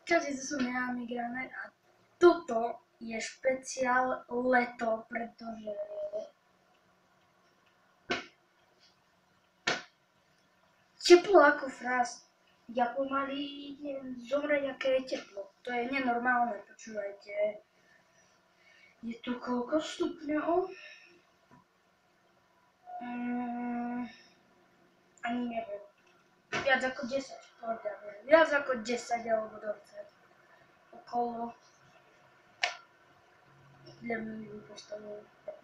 Čaute, to som ja, Migraner, a toto je špeciál leto, pretože teplo ako frást. Ja pomaly idem zomrieť, aké je teplo. To je nenormálne, počúvajte. Je tu koľko stupňov? Ani neviem. Viac ako 10, povedal. Viac ako 10 alebo 20. Okolo. Idem postavujú 15.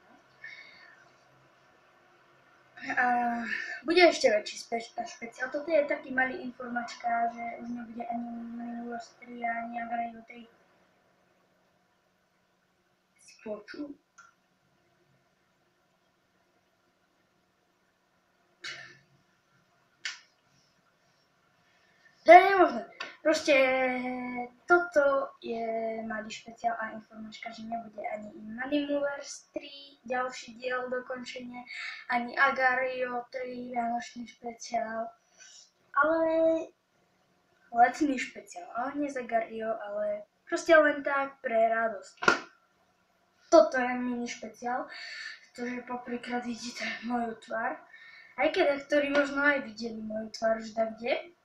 A bude ešte väčší špeciál. Toto je taký malý informačka, že už nebude ani minulosť 3 ani Agarajo 3. Si počul? To je nemožné. Proste toto je malý špeciál a informačka, že nebude ani Animuverse 3, ďalší diel dokončenie, ani Agario 3, vianočný špeciál, ale letný špeciál, ale nie z Agario, ale proste len tak pre radosť. Toto je mini špeciál, pretože poprvýkrát vidíte moju tvár, aj keď niektorí možno aj videli moju tvár už kde.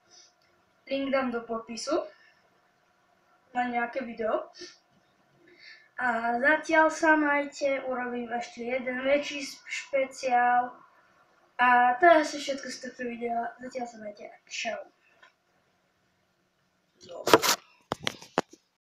Link dám do popisu na nejaké video. A zatiaľ sa majte, urobím ešte jeden väčší špeciál. A to je asi všetko z tohto videa. Zatiaľ sa majte a čau.